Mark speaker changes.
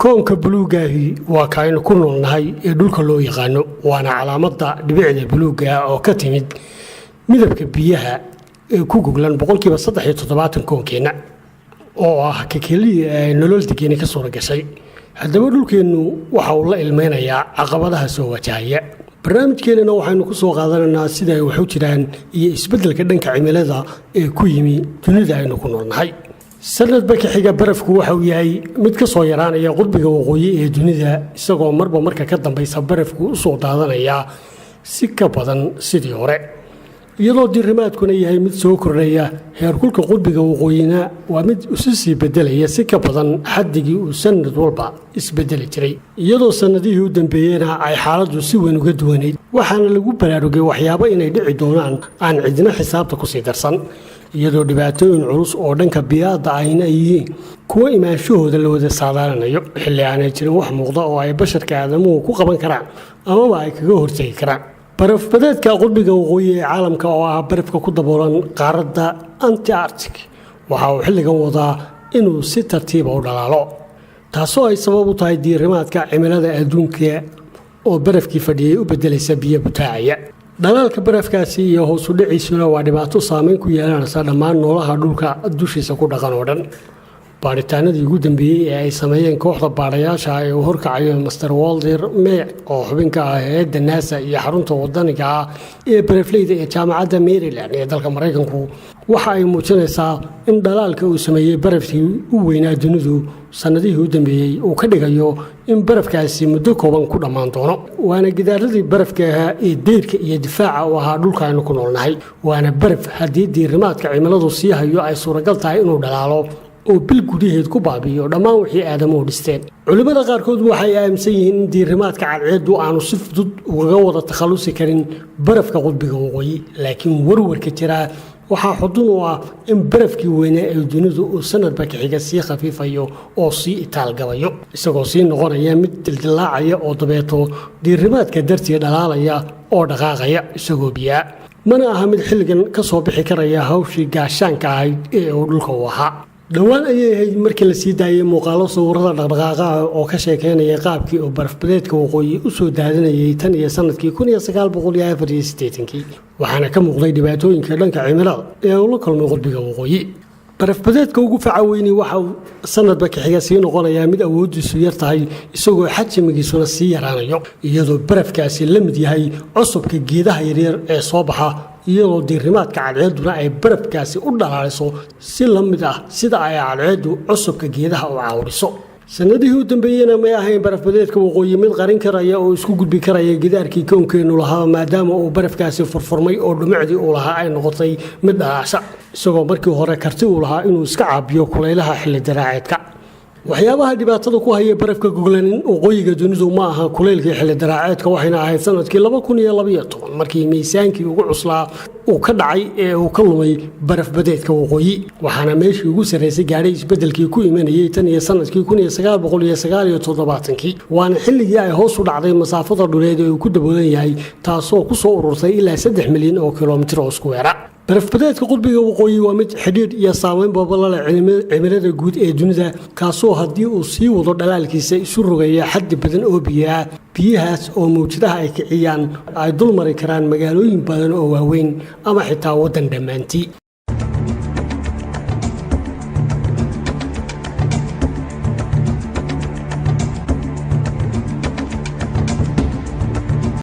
Speaker 1: koonka buluugaahi waa kaaynu ku noolnahay ee dhulka loo yaqaano waana calaamadda dhibicda buluuga oo ka timid midabka biyaha ee ku goglan boqolkiiba 37 koonkeena oo ah ka kaliya nolol deegaanka ka soo gashay haddaba dhulkeenu waxa uu la ilmeynayaa caqabadaha soo wajahaya barnaamijkeena waxaynu ku soo qaadanaynaa sida ay wax u jiraan iyo isbeddelka dhanka cimilada ee ku yimi dunida aynu ku noolnahay sanadba ka xiga barafku waxa uu yahay mid ka soo yaraanaya qurbiga waqooyi ee dunida isagoo marba marka ka dambaysa barafku u soo daadanaya si ka badan sidii hore iyadoo diirimaadkuna yahay mid soo kordhaya heerkulka qurbiga waqooyina waa mid isu sii bedelaya si ka badan xaddigii uu sanad walba isbedeli jiray iyadoo sanadihii u dambeeyena ay xaaladdu si weyn uga duwanayd waxaana lagu baraarugay waxyaabo inay dhici doonaan aan cidina xisaabta ku sii darsan iyadoo dhibaatooyin culus oo dhanka biyaada ayna yihiin kuwa imaanshahooda la wada saadaalanayo xilli aanay jirin wax muuqda oo ay basharka aadamuhu ku qaban karaan amaba ay kaga hortegi karaan barafbadeedka qurbiga waqooyi ee caalamka oo ah barafka ku daboolan qaaradda antarctic waxa uu xilligan wadaa inuu si tartiiba u dhalaalo taasoo ay sabab u tahay diirimaadka cimilada adduunka oo barafkii fadhiyay u bedelaysa biyo butaacaya dhalaalka barafkaasi iyo hoos u dhiciisuna waa dhibaato saameyn ku yeelanaysa dhammaan noolaha dhulka dushiisa ku dhaqan oo dhan baaritaanadii ugu dambeeyey ee ay sameeyeen kooxda baarayaasha ee uu horkacayo master walter meec oo xubinka ah hay'adda nasa iyo xarunta wadaniga ah ee barafleyda ee jaamacadda maryland ee dalka maraykanku waxa ay muujinaysaa in dhalaalka uu sameeyey barafkii u weynaa dunidu sanadihii u dambeeyey uu ka dhigayo in barafkaasi muddo kooban ku dhammaan doono waana gidaaradii barafka ahaa ee deyrka iyo difaaca u ahaa dhulka aynu ku noolnahay waana baraf haddii diirimaadka cimiladu sii hayo ay suuragal tahay inuu dhalaalo oo bil gudaheed ku baabiyo dhammaan wixii aadamuhu dhisteen culimada qaarkood waxay aaminsan yihiin in diirimaadka cadceedu aanu si fudud ugaga wada takhalusi karin barafka qudbiga waqooyi laakiin warwarka jiraa waxaa xudun u ah in barafkii weynaa ee dunidu uu sanadba ka xiga sii khafiifayo oo sii itaalgabayo isagoo sii noqonaya mid dildilaacaya oo dabeeto diirimaadka dartii dhalaalaya oo dhaqaaqaya isagoo biyaa mana aha mid xilligan ka soo bixi karaya hawshii gaashaanka ahayd ee uu dhulka u ahaa dhowaan ayay ahayd markii la sii daayay muuqaalo sawirada dhaqdhaqaaqaha oo ka sheekeynaya qaabkii uu barafbadeedka waqooyi u soo daadanayay tan iyo sanadkii 1984 waxaana ka muuqday dhibaatooyinka dhanka cimilada ee uu la kulmay qurbiga waqooyi barafbadeedka ugu faca weyni waxa uu sanadba ka xiga sii noqonayaa mid awoodiisu yar tahay isagoo xajmigiisuna sii yaraanayo iyadoo barafkaasi la mid yahay cusubka geedaha yaryar ee soo baxa iyadoo diirimaadka cadceeduna ay barafkaasi u dhalaaliso si la mid ah sida ay cadceedu cusubka geedaha u caawriso sanadihii u dambeeyena may ahayn barafbadeedka waqooyi mid qarin karaya oo isku gudbi karaya gidaarkii koonkeenu lahaa maadaama uu barafkaasi furfurmay oo dhumicdii uu lahaa ay noqotay mid dhalaasha isagoo markii hore karti uu lahaa inuu iska caabiyo kulaylaha xilli daraaceedka waxyaabaha dhibaatada ku haya barafka goglanin waqooyiga dunidu ma aha kulaylkii xilli daraaceedka waxayna ahayd sanadkii 2012 markii miisaankii ugu cuslaa uu ka dhacay ee uu ka lumay barafbadeedka waqooyi waxaana meeshii ugu sarreysay gaadhay isbeddelkii ku imanayay tan iyo sanadkii 1979 waana xilligii ay hoos u dhacday masaafada dhuleed ee uu ku daboolan yahay taasoo ku soo ururtay ilaa 3 milyan oo kiiloomitir oo isku weera barafbadeedka qurbiga waqooyi waa mid xidhiidh iyo saameyn babalale cimilada guud ee dunida kaasoo haddii uu sii wado dhalaalkiisa isu rogaya xaddi badan oo biyaha biyahaas oo mawjadaha ay kiciyaan ay dul mari karaan magaalooyin badan oo waaweyn ama xitaa waddan dhammaantii